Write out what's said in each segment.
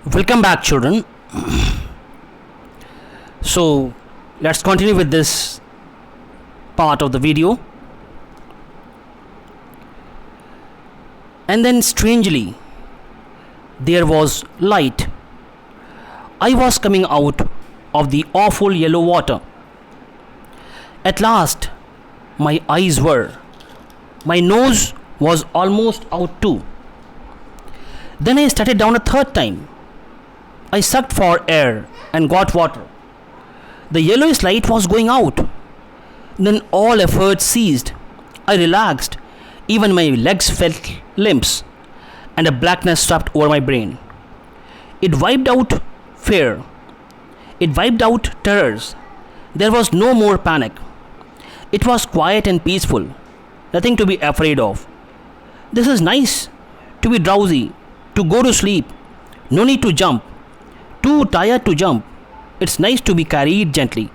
Welcome back, children. So, let's continue with this part of the video. And then, strangely, there was light. I was coming out of the awful yellow water. At last, my eyes were. My nose was almost out too. Then I started down a third time. I sucked for air and got water. The yellowish light was going out. Then all effort ceased. I relaxed. Even my legs felt limps, and a blackness swept over my brain. It wiped out fear. It wiped out terrors. There was no more panic. It was quiet and peaceful. Nothing to be afraid of. This is nice. To be drowsy. To go to sleep. No need to jump. Too tired to jump. It's nice to be carried gently.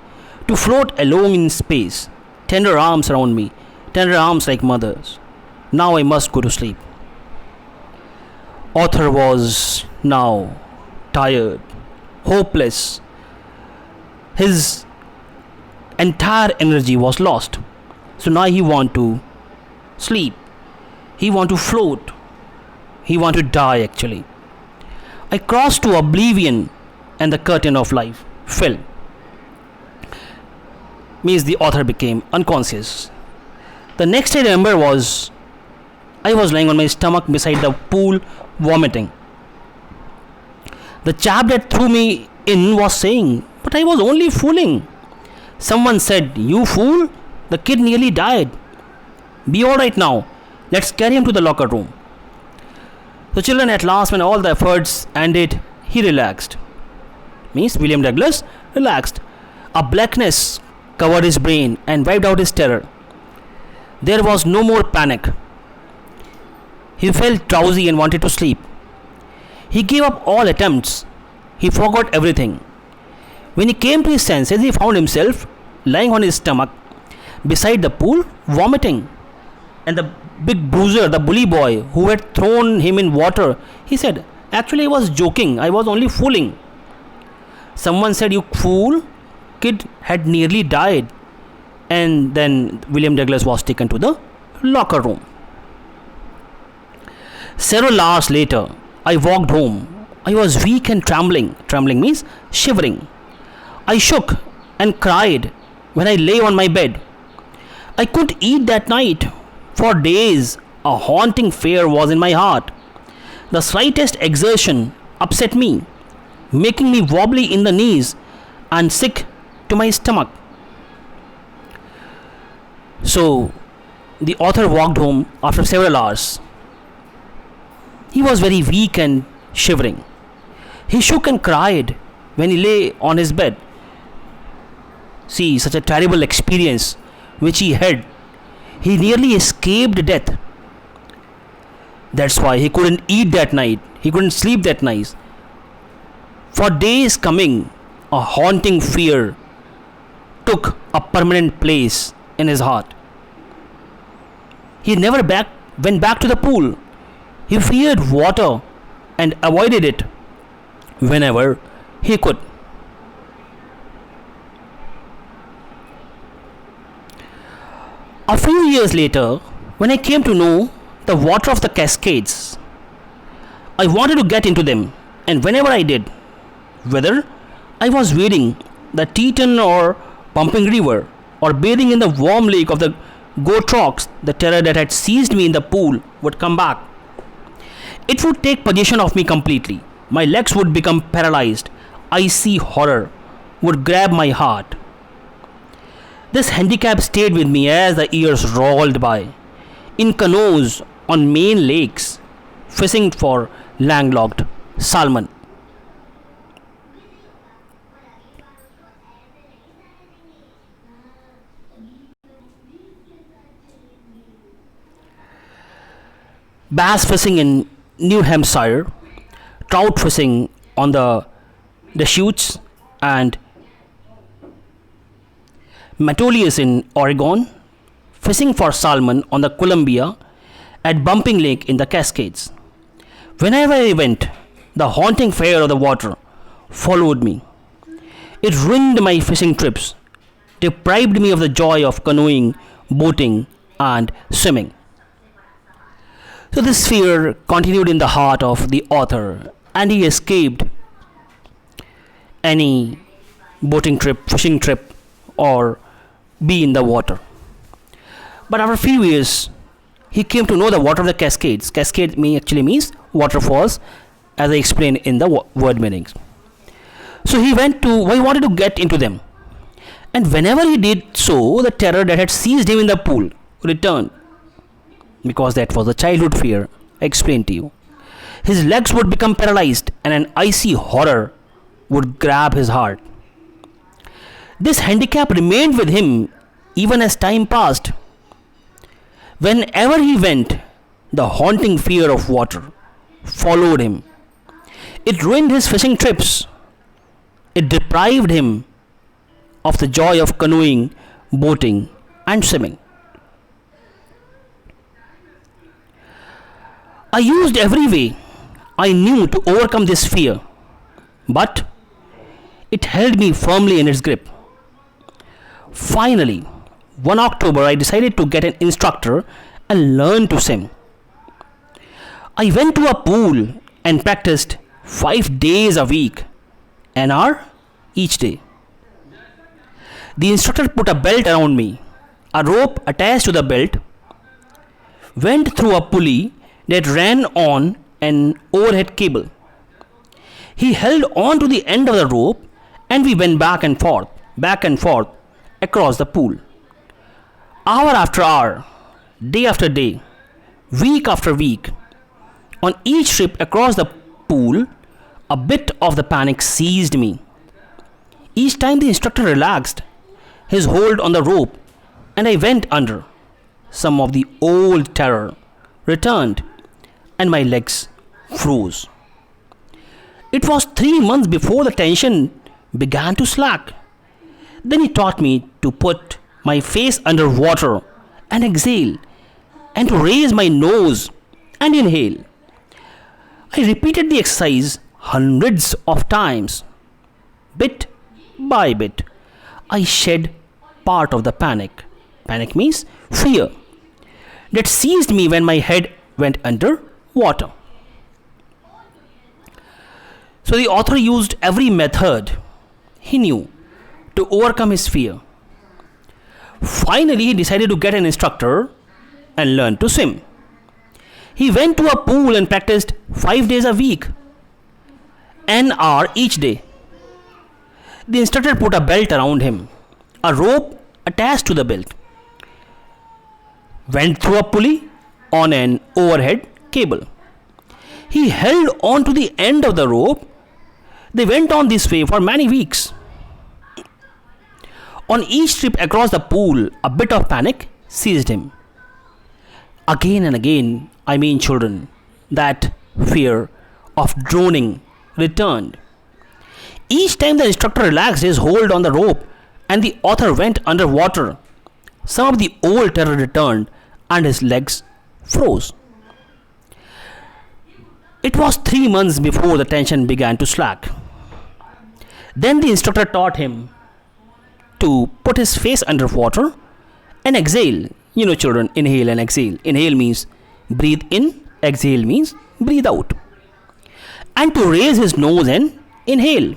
To float alone in space. Tender arms around me. Tender arms like mothers. Now I must go to sleep. Author was now tired, hopeless. His entire energy was lost. So now he want to sleep. He want to float. He want to die actually. I crossed to oblivion and the curtain of life fell. Means the author became unconscious. The next I remember was I was lying on my stomach beside the pool vomiting. The chap that threw me in was saying, "But I was only fooling." Someone said, "You fool, the kid nearly died. Be alright now. Let's carry him to the locker room." So children, at last when all the efforts ended, he relaxed. Means William Douglas relaxed. A blackness covered his brain and wiped out his terror. There was no more panic. He felt drowsy and wanted to sleep. He gave up all attempts. He forgot everything. When he came to his senses, he found himself lying on his stomach beside the pool, vomiting. And the big bruiser, the bully boy who had thrown him in water, he said, "Actually, I was joking. I was only fooling." Someone said, "You fool, kid had nearly died." And then William Douglas was taken to the locker room. Several hours later, I walked home. I was weak and trembling. Trembling means shivering. I shook and cried when I lay on my bed. I couldn't eat that night. For days, a haunting fear was in my heart. The slightest exertion upset me, making me wobbly in the knees and sick to my stomach. So, the author walked home after several hours. He was very weak and shivering. He shook and cried when he lay on his bed. See, such a terrible experience which he had. He nearly escaped death. That's why he couldn't eat that night. He couldn't sleep that night. For days coming, a haunting fear took a permanent place in his heart. He never went back to the pool. He feared water and avoided it whenever he could. A few years later, when I came to know the water of the Cascades, I wanted to get into them, and whenever I did, whether I was wading the Teton or pumping river or bathing in the warm lake of the goat rocks, the terror that had seized me in the pool would come back. It would take possession of me completely. My legs would become paralyzed. Icy horror would grab my heart. This handicap stayed with me as the years rolled by. In canoes on main lakes, fishing for landlocked salmon. Bass fishing in New Hampshire, trout fishing on the Deschutes and Metolius in Oregon, fishing for salmon on the Columbia, at Bumping Lake in the Cascades. Whenever I went, The haunting fear of the water followed me. It ruined my fishing trips, deprived me of the joy of canoeing, boating, and swimming. So, this fear continued in the heart of the author, and he escaped any boating trip, fishing trip, or be in the water. But after a few years, he came to know the water of the cascades. Cascade actually means waterfalls, as I explained in the word meanings. So he wanted to get into them. And whenever he did so, the terror that had seized him in the pool returned. Because that was the childhood fear I explained to you. His legs would become paralyzed and an icy horror would grab his heart. This handicap remained with him even as time passed. Whenever he went, the haunting fear of water followed him. It ruined his fishing trips. It deprived him of the joy of canoeing, boating, and swimming. I used every way I knew to overcome this fear, but it held me firmly in its grip. Finally, one October, I decided to get an instructor and learn to swim. I went to a pool and practiced 5 days a week, an hour each day. The instructor put a belt around me. A rope attached to the belt went through a pulley that ran on an overhead cable. He held on to the end of the rope and we went back and forth across the pool. Hour after hour, day after day, week after week, on each trip across the pool, a bit of the panic seized me. Each time the instructor relaxed his hold on the rope and I went under, some of the old terror returned and my legs froze. It was 3 months before the tension began to slack. Then he taught me to put my face under water and exhale, and to raise my nose and inhale. I repeated the exercise hundreds of times. Bit by bit, I shed part of the panic. Panic means fear that seized me when my head went under water. So the author used every method he knew to overcome his fear. Finally, he decided to get an instructor and learn to swim. He went to a pool and practiced 5 days a week, an hour each day. The instructor put a belt around him, a rope attached to the belt, went through a pulley on an overhead cable. He held on to the end of the rope. They went on this way for many weeks. On each trip across the pool, a bit of panic seized him. Again and again, children, that fear of drowning returned. Each time the instructor relaxed his hold on the rope and the author went underwater, some of the old terror returned and his legs froze. It was 3 months before the tension began to slack. Then the instructor taught him to put his face underwater and exhale. Children, inhale and exhale. Inhale means breathe in, exhale means breathe out. And to raise his nose and inhale.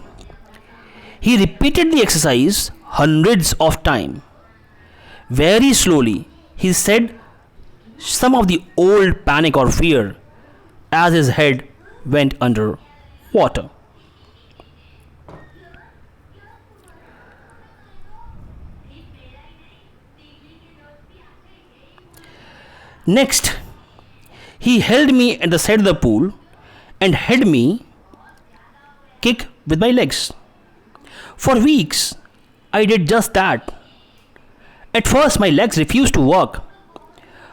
He repeated the exercise hundreds of times. Very slowly, he said some of the old panic or fear as his head went under water. Next, he held me at the side of the pool and had me kick with my legs. For weeks, I did just that. At first, my legs refused to work,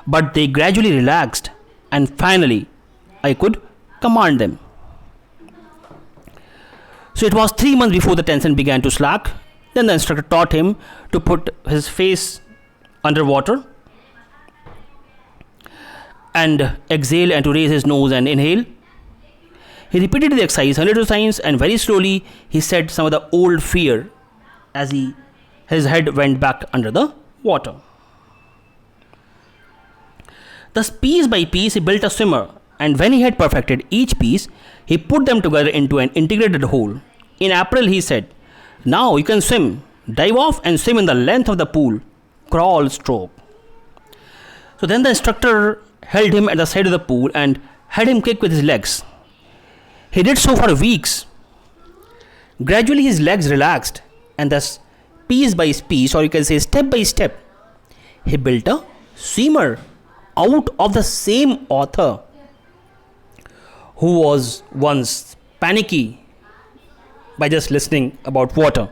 but they gradually relaxed, and finally, I could command them. So it was 3 months before the tension began to slack. Then the instructor taught him to put his face underwater and exhale and to raise his nose and inhale. He repeated the exercise hundreds of times, and very slowly he said some of the old fear as his head went back under the water. Thus, piece by piece, he built a swimmer, and when he had perfected each piece, he put them together into an integrated whole. In April, he said, "Now you can swim. Dive off and swim in the length of the pool. Crawl stroke." So then the instructor held him at the side of the pool and had him kick with his legs. He did so for weeks. Gradually, his legs relaxed, and thus, piece by piece, or you can say step by step, he built a swimmer out of the same author who was once panicky by just listening about water.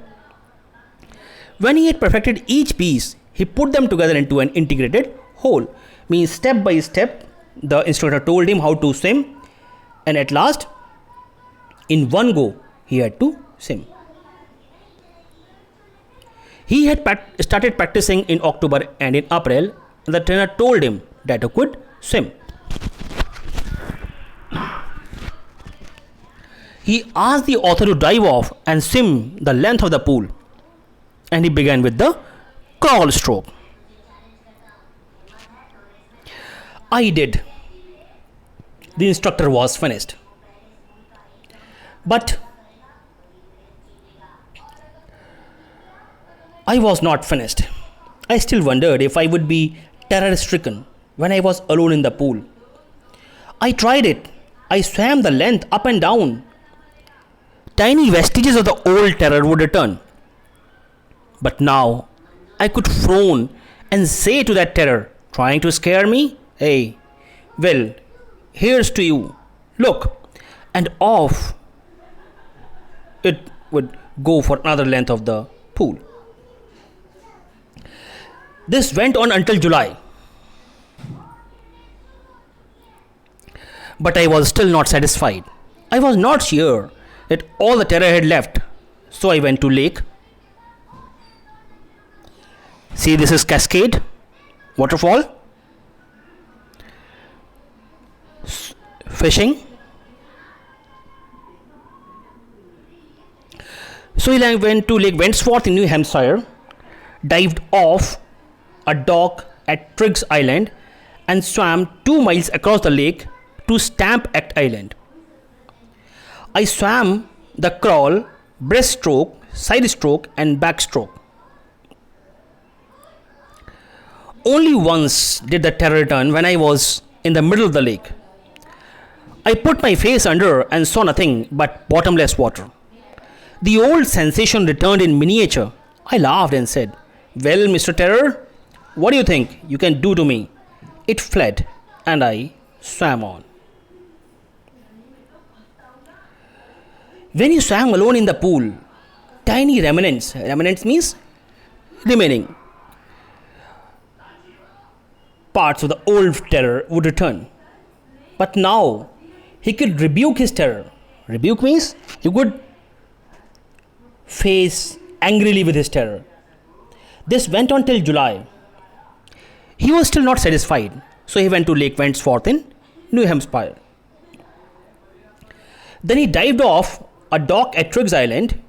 When he had perfected each piece, he put them together into an integrated whole. Means step by step, the instructor told him how to swim, and at last, in one go, he had to swim. He had started practicing in October and in April, and the trainer told him that he could swim. He asked the author to dive off and swim the length of the pool, and he began with the crawl stroke. I did. The instructor was finished. But I was not finished. I still wondered if I would be terror stricken when I was alone in the pool. I tried it. I swam the length up and down. Tiny vestiges of the old terror would return. But now I could frown and say to that terror, trying to scare me, "Hey, well, here's to you. Look," and off it would go for another length of the pool. This went on until July. But I was still not satisfied. I was not sure that all the terror had left. So I went to lake. See, this is cascade, waterfall, fishing. So I went to Lake Wentworth in New Hampshire, dived off a dock at Triggs Island, and swam 2 miles across the lake to Stamp Act Island. I swam the crawl, breaststroke, side stroke, and backstroke. Only once did the terror return when I was in the middle of the lake. I put my face under and saw nothing but bottomless water. The old sensation returned in miniature. I laughed and said, "Well, Mr. Terror, what do you think you can do to me?" It fled, and I swam on. When you swam alone in the pool, tiny remnants means remaining parts of the old terror would return. But now he could rebuke his terror. Rebuke means he could face angrily with his terror. This went on till July. He was still not satisfied, so he went to Lake Wentworth in New Hampshire. Then he dived off a dock at Triggs Island.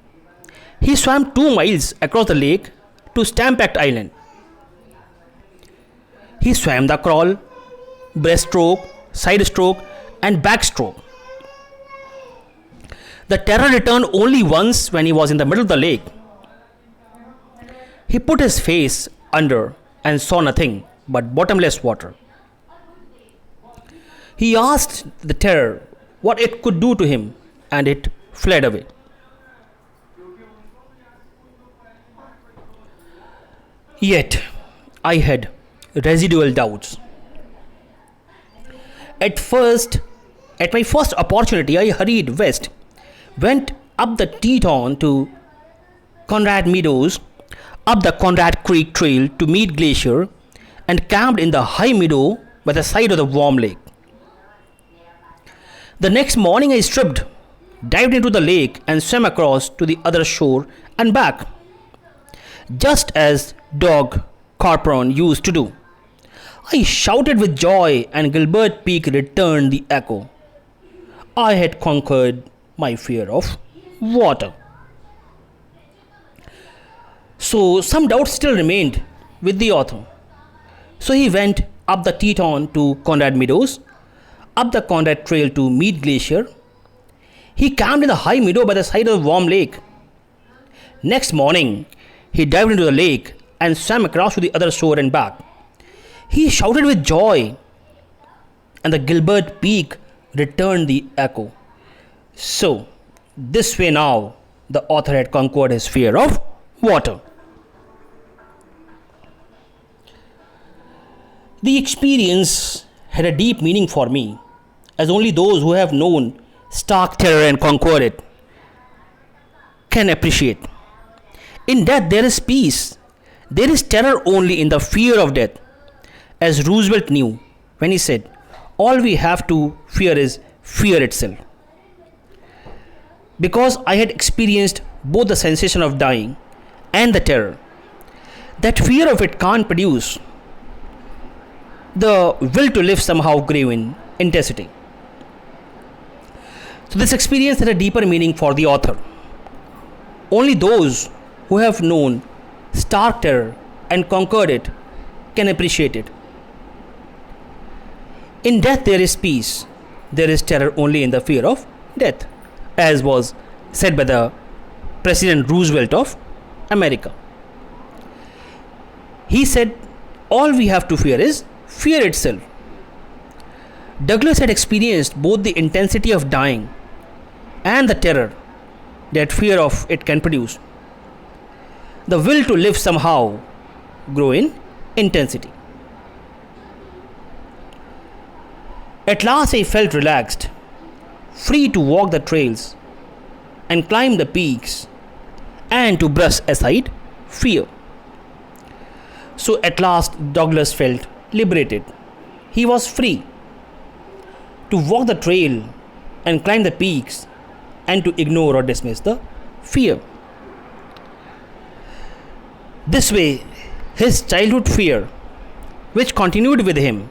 He swam 2 miles across the lake to Stamp Act Island. He swam the crawl, breaststroke, side stroke, and backstroke. The terror returned only once when he was in the middle of the lake. He put his face under and saw nothing but bottomless water. He asked the terror what it could do to him, and it fled away. Yet, I had residual doubts. At my first opportunity, I hurried west, went up the Teton to Conrad Meadows, up the Conrad Creek Trail to Mead Glacier, and camped in the high meadow by the side of the warm lake. The next morning, I stripped, dived into the lake, and swam across to the other shore and back, just as Dog Corporon used to do. I shouted with joy, and Gilbert Peak returned the echo. I had conquered my fear of water. So some doubts still remained with the author. So he went up the Teton to Conrad Meadows, up the Conrad Trail to Mead Glacier. He camped in a high meadow by the side of a warm lake. Next morning, he dived into the lake and swam across to the other shore and back. He shouted with joy, and the Gilbert Peak returned the echo. So, this way now, the author had conquered his fear of water. The experience had a deep meaning for me, as only those who have known stark terror and conquered it can appreciate. In death, there is peace. There is terror only in the fear of death, as Roosevelt knew when he said, all we have to fear is fear itself. Because I had experienced both the sensation of dying and the terror, that fear of it can't produce. The will to live somehow grew in intensity. So, this experience had a deeper meaning for the author. Only those who have known stark terror and conquered it can appreciate it. In death, there is peace. There is terror only in the fear of death, as was said by the President Roosevelt of America. He said, all we have to fear is fear itself. Douglas had experienced both the intensity of dying and the terror that fear of it can produce. The will to live somehow grew in intensity. At last I felt relaxed, free to walk the trails and climb the peaks and to brush aside fear. So at last Douglas felt liberated. He was free to walk the trail and climb the peaks and to ignore or dismiss the fear. This way, his childhood fear, which continued with him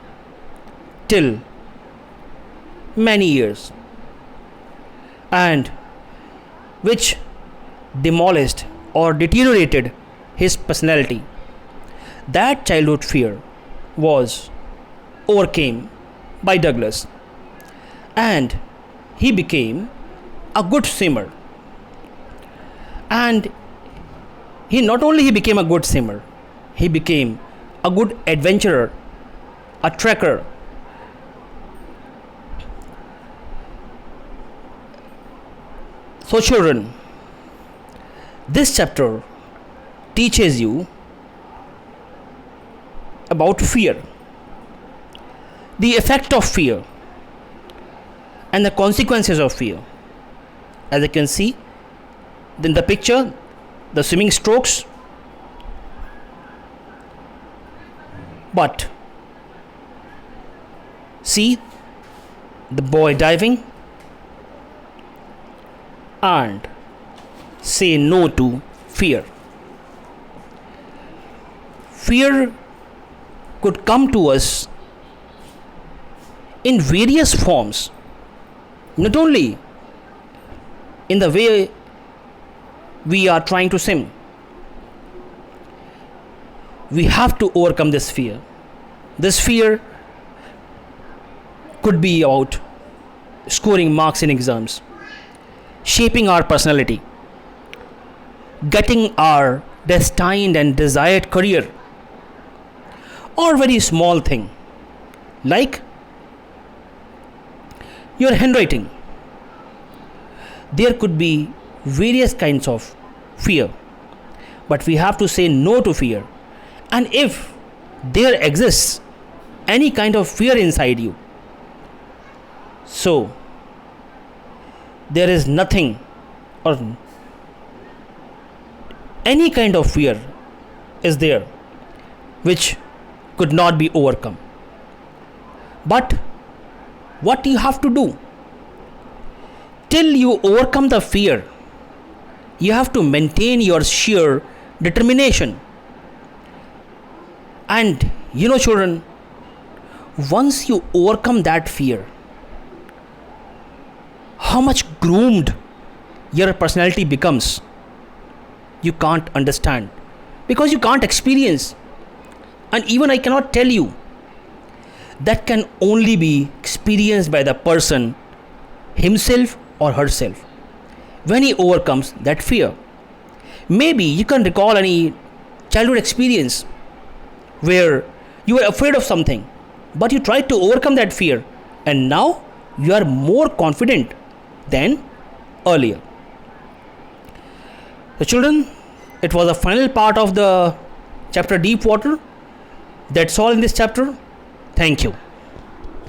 till many years, and which demolished or deteriorated his personality, that childhood fear was overcame by Douglas, and he became a good swimmer. And he not only became a good swimmer, he became a good adventurer, a trekker. So children, this chapter teaches you about fear, the effect of fear, and the consequences of fear. As you can see in the picture, the swimming strokes, but see the boy diving and say no to fear. Fear could come to us in various forms, not only in the way we are trying to swim. We have to overcome this fear. This fear could be about scoring marks in exams, shaping our personality, getting our destined and desired career, or very small thing like your handwriting. There could be various kinds of fear, but we have to say no to fear. And if there exists any kind of fear inside you, so there is nothing or any kind of fear is there which could not be overcome. But what you have to do till you overcome the fear, you have to maintain your sheer determination. And you know children, once you overcome that fear, how much groomed your personality becomes, you can't understand, because you can't experience. And even I cannot tell you. That can only be experienced by the person himself or herself when he overcomes that fear. Maybe you can recall any childhood experience where you were afraid of something, but you tried to overcome that fear, and now you are more confident than earlier. So, children, it was the final part of the chapter Deep Water. That's all in this chapter. Thank you.